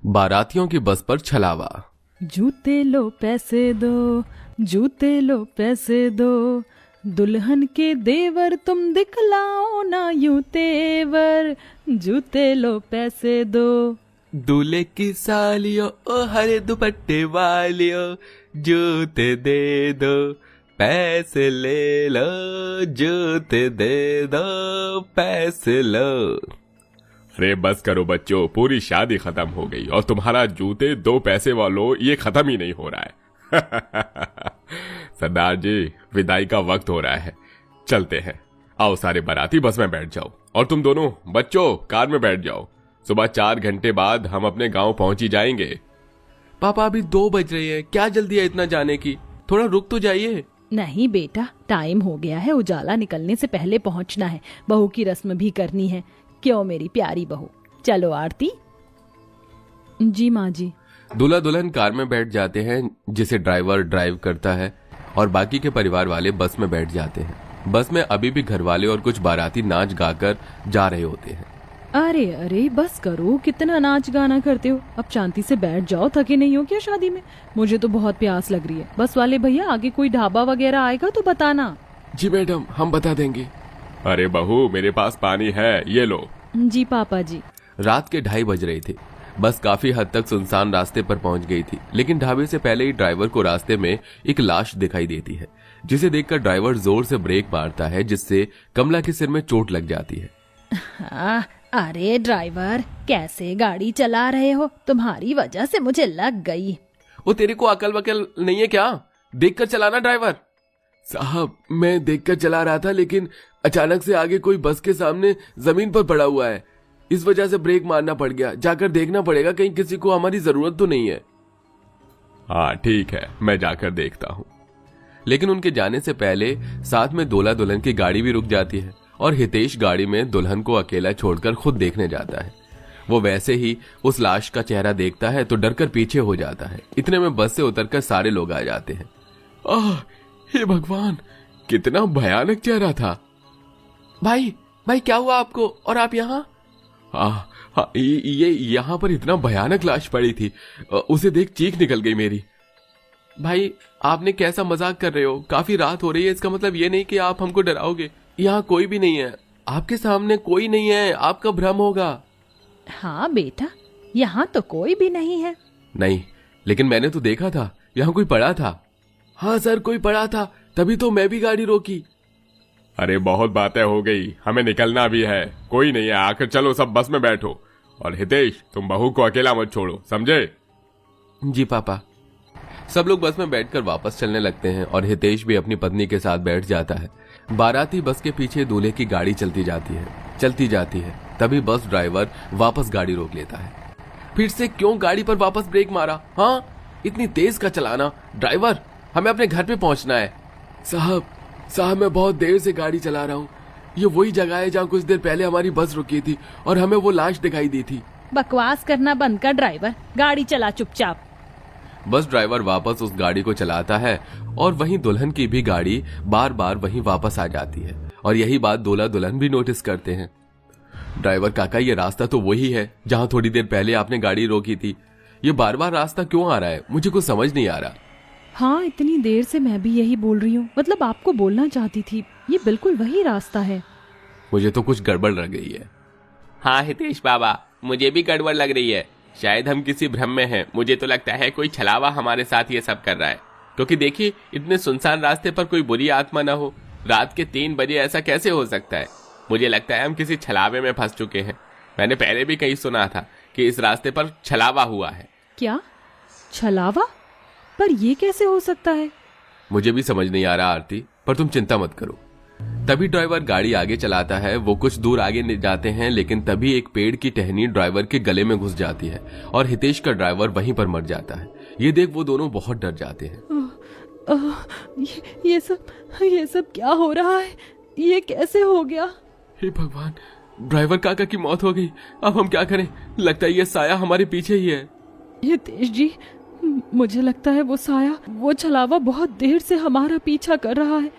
बारातियों की बस पर छलावा। जूते लो पैसे दो, जूते लो पैसे दो, दुल्हन के देवर तुम दिखलाओ ना यूं तेवर, जूते लो पैसे दो। दूल्हे की सालियों ओ हरे दुपट्टे वालियों, जूते दे दो पैसे ले लो, जूते दे दो पैसे लो। अरे बस करो बच्चों, पूरी शादी खत्म हो गई और तुम्हारा जूते 2 पैसे वालों ये खत्म ही नहीं हो रहा है। सरदार जी, विदाई का वक्त हो रहा है, चलते हैं। आओ सारे बाराती बस में बैठ जाओ और तुम दोनों बच्चों कार में बैठ जाओ। सुबह 4 घंटे बाद हम अपने गांव पहुंच ही जाएंगे। पापा अभी 2 बज रही है, क्या जल्दी है इतना जाने की, थोड़ा रुक तो जाइए। नहीं बेटा, टाइम हो गया है, उजाला निकलने से पहले पहुंचना है, बहू की रस्म भी करनी है। क्यों मेरी प्यारी बहू, चलो आरती। जी माँ जी। दूल्हा दुल्हन कार में बैठ जाते हैं जिसे ड्राइवर ड्राइव करता है और बाकी के परिवार वाले बस में बैठ जाते हैं। बस में अभी भी घर वाले और कुछ बाराती नाच गाकर जा रहे होते हैं। अरे अरे बस करो, कितना नाच गाना करते हो, अब शांति से बैठ जाओ। थके नहीं हो क्या शादी में? मुझे तो बहुत प्यास लग रही है। बस वाले भैया, आगे कोई ढाबा वगैरह आएगा तो बताना। जी मैडम, हम बता देंगे। अरे बहू, मेरे पास पानी है, ये लो। जी पापा जी। रात के 2:30 बज रहे थे। बस काफी हद तक सुनसान रास्ते पर पहुंच गई थी, लेकिन ढाबे से पहले ही ड्राइवर को रास्ते में एक लाश दिखाई देती है, जिसे देखकर ड्राइवर जोर से ब्रेक मारता है, जिससे कमला के सिर में चोट लग जाती है। अरे ड्राइवर, कैसे गाड़ी चला रहे हो? तुम्हारी वजह से मुझे लग गई। वो तेरे को अकल वकल नहीं है क्या? देखकर चलाना ड्राइवर। साहब, मैं देखकर चला रहा था, लेकिन अचानक से आगे कोई बस के सामने जमीन पर पड़ा हुआ है, इस वजह से ब्रेक मारना पड़ गया। जाकर देखना पड़ेगा, कहीं किसी को हमारी जरूरत तो नहीं है। हाँ ठीक है, मैं जाकर देखता हूँ। लेकिन उनके जाने से पहले साथ में दूल्हा दुल्हन की गाड़ी भी रुक जाती है और हितेश गाड़ी में दुल्हन को अकेला छोड़कर खुद देखने जाता है। वो वैसे ही उस लाश का चेहरा देखता है तो डरकर पीछे हो जाता है। इतने में बस से उतरकर सारे लोग आ जाते हैं। हे भगवान, कितना भयानक चेहरा था। भाई भाई, क्या हुआ आपको और आप यहाँ? हाँ, ये यहाँ पर इतना भयानक लाश पड़ी थी, उसे देख चीख निकल गई मेरी। भाई, आपने कैसा मजाक कर रहे हो? काफी रात हो रही है, इसका मतलब ये नहीं कि आप हमको डराओगे। यहाँ कोई भी नहीं है, आपके सामने कोई नहीं है, आपका भ्रम होगा। हाँ बेटा, यहाँ तो कोई भी नहीं है। नहीं, लेकिन मैंने तो देखा था, यहाँ कोई पड़ा था। हाँ सर, कोई पड़ा था, तभी तो मैं भी गाड़ी रोकी। अरे बहुत बातें हो गई, हमें निकलना भी है। कोई नहीं है, आकर चलो सब बस में बैठो। और हितेश, तुम बहू को अकेला मत छोड़ो, समझे? जी पापा। सब लोग बस में बैठकर वापस चलने लगते हैं और हितेश भी अपनी पत्नी के साथ बैठ जाता है। बाराती बस के पीछे दूल्हे की गाड़ी चलती जाती है। तभी बस ड्राइवर वापस गाड़ी रोक लेता है। फिर से क्यों गाड़ी पर वापस ब्रेक मारा? हाँ, इतनी तेज का चलाना। ड्राइवर, हमें अपने घर पे पहुंचना है। साहब, मैं बहुत देर से गाड़ी चला रहा हूँ। ये वही जगह है जहाँ कुछ देर पहले हमारी बस रुकी थी और हमें वो लाश दिखाई दी थी। बकवास करना बंद कर ड्राइवर, गाड़ी चला चुपचाप। बस ड्राइवर वापस उस गाड़ी को चलाता है और वहीं दुल्हन की भी गाड़ी बार बार वहीं वापस आ जाती है और यही बात दूल्हा दुल्हन भी नोटिस करते हैं। ड्राइवर काका, ये रास्ता तो वही है जहाँ थोड़ी देर पहले आपने गाड़ी रोकी थी। ये बार बार रास्ता क्यों आ रहा है? मुझे कुछ समझ नहीं आ रहा। हाँ, इतनी देर से मैं भी यही बोल रही हूँ, मतलब आपको बोलना चाहती थी, ये बिल्कुल वही रास्ता है। मुझे तो कुछ गड़बड़ लग रही है। हाँ हितेश बाबा, मुझे भी गड़बड़ लग रही है। शायद हम किसी भ्रम में हैं। मुझे तो लगता है कोई छलावा हमारे साथ ये सब कर रहा है, क्योंकि देखिए, इतने सुनसान रास्ते पर कोई बुरी आत्मा ना हो। रात के 3 बजे ऐसा कैसे हो सकता है? मुझे लगता है हम किसी छलावे में फंस चुके हैं। मैंने पहले भी कहीं सुना था कि इस रास्ते पर छलावा हुआ है। क्या छलावा? पर ये कैसे हो सकता है? मुझे भी समझ नहीं आ रहा आरती, पर तुम चिंता मत करो। तभी ड्राइवर गाड़ी आगे चलाता है। वो कुछ दूर आगे जाते हैं, लेकिन तभी एक पेड़ की टहनी ड्राइवर के गले में घुस जाती है और हितेश का ड्राइवर वहीं पर मर जाता है। ये देख वो दोनों बहुत डर जाते हैं। ये सब क्या हो रहा है? ये कैसे हो गया? हे भगवान, ड्राइवर काका की मौत हो गई। अब हम क्या करें? लगता है ये साया हमारे पीछे ही है। हितेश जी, मुझे लगता है वो साया, वो छलावा बहुत देर से हमारा पीछा कर रहा है।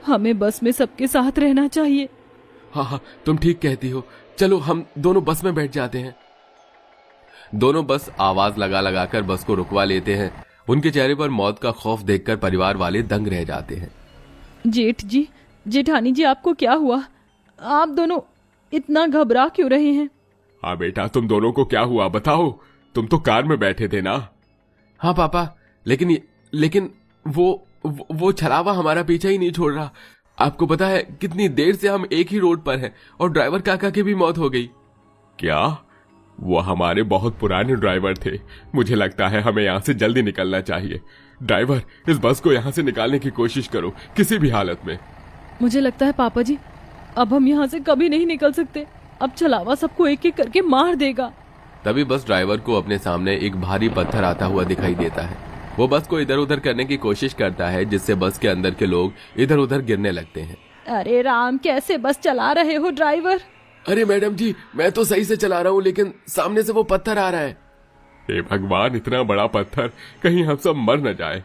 हमें बस में सबके साथ रहना चाहिए। हाँ, तुम ठीक कहती हो। चलो हम दोनों बस में बैठ जाते हैं। दोनों बस आवाज लगा लगा कर बस को रुकवा लेते हैं। उनके चेहरे पर मौत का खौफ देखकर परिवार वाले दंग रह जाते हैं। जेठ जी, जेठानी जी, आपको क्या हुआ? आप दोनों इतना घबरा क्यों रहे हैं? हाँ बेटा, तुम दोनों को क्या हुआ बताओ, तुम तो कार में बैठे थे ना। हाँ पापा, लेकिन वो छलावा हमारा पीछा ही नहीं छोड़ रहा। आपको पता है कितनी देर से हम एक ही रोड पर हैं और ड्राइवर काका की भी मौत हो गई। क्या? वो हमारे बहुत पुराने ड्राइवर थे। मुझे लगता है हमें यहाँ से जल्दी निकलना चाहिए। ड्राइवर, इस बस को यहाँ से निकालने की कोशिश करो किसी भी हालत में। मुझे लगता है पापा जी, अब हम यहाँ से कभी नहीं निकल सकते। अब छलावा सबको एक एक करके मार देगा। तभी बस ड्राइवर को अपने सामने एक भारी पत्थर आता हुआ दिखाई देता है। वो बस को इधर उधर करने की कोशिश करता है, जिससे बस के अंदर के लोग इधर उधर गिरने लगते हैं। अरे राम, कैसे बस चला रहे हो ड्राइवर? अरे मैडम जी, मैं तो सही से चला रहा हूँ, लेकिन सामने से वो पत्थर आ रहा है। हे भगवान, इतना बड़ा पत्थर, कहीं हम सब मर न जाए।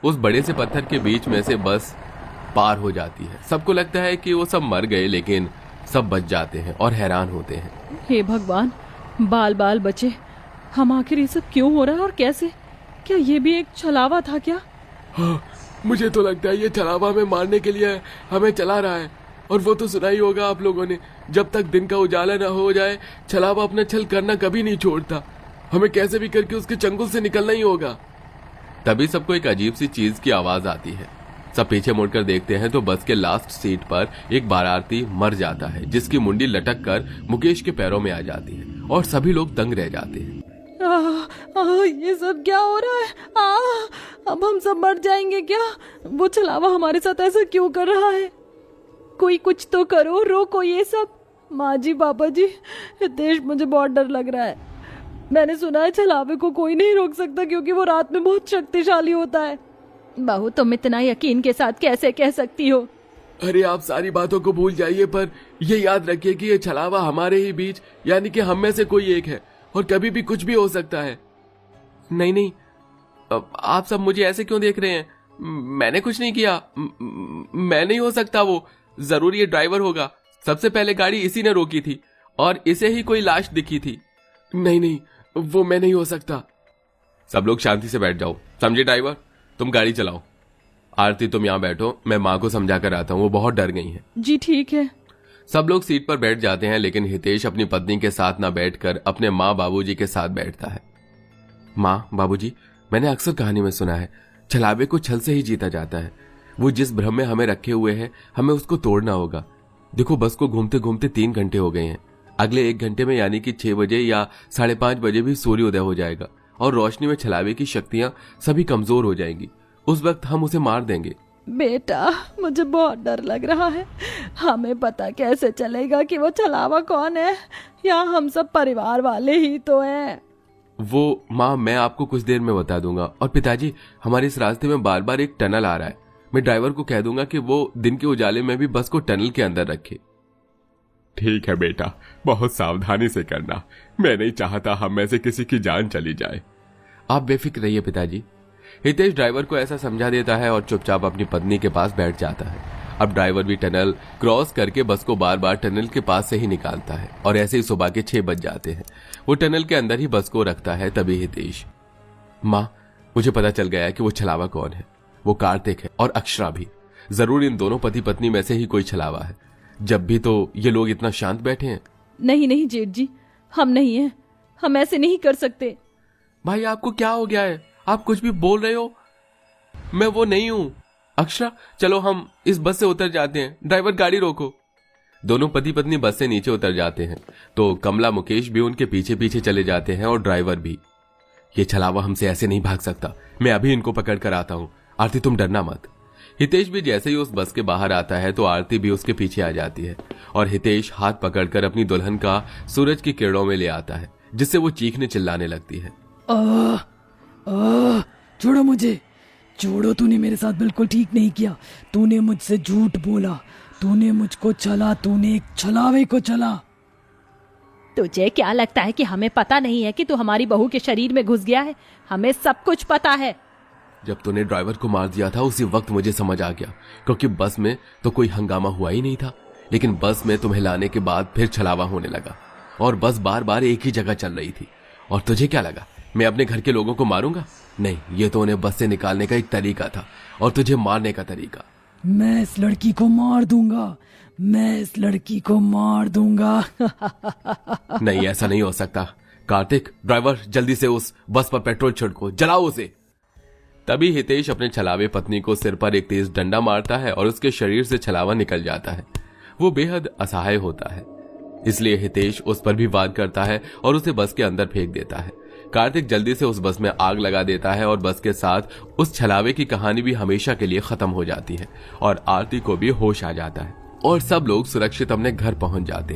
उस बड़े से पत्थर के बीच में से बस पार हो जाती है। सबको लगता है कि वो सब मर गए, लेकिन सब बच जाते हैं और हैरान होते हैं। हे भगवान, बाल बाल बचे। हम आखिर ये सब क्यों हो रहा है और कैसे? क्या ये भी एक छलावा था क्या? हाँ, मुझे तो लगता है ये छलावा हमें मारने के लिए हमें चला रहा है। और वो तो सुना ही होगा आप लोगों ने, जब तक दिन का उजाला ना हो जाए छलावा अपना छल करना कभी नहीं छोड़ता। हमें कैसे भी करके उसके चंगुल से निकलना ही होगा। तभी सबको एक अजीब सी चीज की आवाज आती है। सब पीछे मुड़कर देखते हैं तो बस के लास्ट सीट पर एक बाराती मर जाता है, जिसकी मुंडी लटक कर मुकेश के पैरों में आ जाती है और सभी लोग दंग रह जाते हैं। ये सब क्या हो रहा है? अब हम सब मर जाएंगे क्या? वो छलावा हमारे साथ ऐसा क्यों कर रहा है? कोई कुछ तो करो, रोको ये सब। माँ जी, पापा जी, हितेश, मुझे बहुत डर लग रहा है। मैंने सुना है छलावे को कोई नहीं रोक सकता क्योंकि वो रात में बहुत शक्तिशाली होता है। बहू, तुम इतना यकीन के साथ कैसे कह सकती हो? अरे आप सारी बातों को भूल जाइए, पर ये याद रखिए कि ये छलावा हमारे ही बीच, यानी कि हम में से कोई एक है और कभी भी कुछ भी हो सकता है। नहीं, आप सब मुझे ऐसे क्यों देख रहे हैं? मैंने कुछ नहीं किया। मैं नहीं हो सकता, वो जरूर ये ड्राइवर होगा। सबसे पहले गाड़ी इसी ने रोकी थी और इसे ही कोई लाश दिखी थी। नहीं, वो मैं नहीं हो सकता। सब लोग शांति से बैठ जाओ, समझे? ड्राइवर, तुम गाड़ी चलाओ। आरती, तुम यहाँ बैठो, मैं माँ को समझा कर आता हूँ, वो बहुत डर गई हैं। जी ठीक है। सब लोग सीट पर बैठ जाते हैं, लेकिन हितेश अपनी पत्नी के साथ ना बैठकर अपने माँ बाबूजी के साथ बैठता है। माँ, बाबूजी, मैंने अक्सर कहानी में सुना है छलावे को छल से ही जीता जाता है। वो जिस भ्रम में हमें रखे हुए है, हमें उसको तोड़ना होगा। देखो, बस को घूमते घूमते 3 घंटे हो गए हैं। अगले 1 घंटे में यानी कि 6 बजे या 5:30 बजे भी सूर्योदय हो जाएगा और रोशनी में छलावे की शक्तियां सभी कमजोर हो जाएंगी। उस वक्त हम उसे मार देंगे। बेटा, मुझे बहुत डर लग रहा है। हमें पता कैसे चलेगा कि वो छलावा कौन है? या हम सब परिवार वाले ही तो हैं। वो माँ, मैं आपको कुछ देर में बता दूंगा। और पिताजी, हमारे इस रास्ते में बार बार एक टनल आ रहा है। मैं ड्राइवर को कह दूंगा कि वो दिन के उजाले में भी बस को टनल के अंदर रखे। ठीक है बेटा, बहुत सावधानी से करना। मैं नहीं चाहता हम में से किसी की जान चली जाए। आप बेफिक्र रहिए पिताजी। हितेश ड्राइवर को ऐसा समझा देता है और चुपचाप अपनी पत्नी के पास बैठ जाता है। अब ड्राइवर भी टनल क्रॉस करके बस को बार बार टनल के पास से ही निकालता है और ऐसे ही सुबह के 6 बज जाते हैं। वो टनल के अंदर ही बस को रखता है। तभी हितेश, माँ, मुझे पता चल गया कि वो छलावा कौन है। वो कार्तिक है और अक्षरा भी। जरूर इन दोनों पति पत्नी में से ही कोई छलावा है। जब भी तो ये लोग इतना शांत बैठे हैं। नहीं जेठ जी, हम नहीं हैं। हम ऐसे नहीं कर सकते। भाई, आपको क्या हो गया है? आप कुछ भी बोल रहे हो। मैं वो नहीं हूं। अक्षरा, चलो हम इस बस से उतर जाते हैं। ड्राइवर, गाड़ी रोको। दोनों पति पत्नी बस से नीचे उतर जाते हैं तो कमला, मुकेश भी उनके पीछे पीछे चले जाते हैं और ड्राइवर भी। ये छलावा हमसे ऐसे नहीं भाग सकता। मैं अभी इनको पकड़ कर आता हूँ। आरती, तुम डरना मत। हितेश भी जैसे ही उस बस के बाहर आता है तो आरती भी उसके पीछे आ जाती है और हितेश हाथ पकड़कर अपनी दुल्हन का सूरज की किरणों में ले आता है, जिससे वो चीखने चिल्लाने लगती है। छोड़ो मुझे, छोड़ो। तूने मेरे साथ बिल्कुल ठीक नहीं किया। तूने मुझसे झूठ बोला। तूने मुझको छला। तूने एक छलावे को छला। तुझे क्या लगता है कि हमें पता नहीं है कि तू हमारी बहू के शरीर में घुस गया है? हमें सब कुछ पता है। जब तूने ड्राइवर को मार दिया था उसी वक्त मुझे समझ आ गया, क्योंकि बस में तो कोई हंगामा हुआ ही नहीं था, लेकिन बस में तुम्हें लाने के बाद फिर छलावा होने लगा और बस बार बार एक ही जगह चल रही थी और तुझे क्या लगा मैं अपने घर के लोगों को मारूंगा? नहीं, ये तो उन्हें बस से निकालने का एक तरीका था और तुझे मारने का तरीका। मैं इस लड़की को मार दूंगा, मैं इस लड़की को मार दूंगा। नहीं, ऐसा नहीं हो सकता। कार्तिक, ड्राइवर, जल्दी से उस बस पर पेट्रोल छिड़को, जलाओ उसे। तभी हितेश अपने छलावे पत्नी को सिर पर एक तेज डंडा मारता है और उसके शरीर से छलावा निकल जाता है। वो बेहद असहाय होता है, इसलिए हितेश उस पर भी वार करता है और उसे बस के अंदर फेंक देता है। कार्तिक जल्दी से उस बस में आग लगा देता है और बस के साथ उस छलावे की कहानी भी हमेशा के लिए खत्म हो जाती है और आरती को भी होश आ जाता है और सब लोग सुरक्षित अपने घर पहुंच जाते हैं।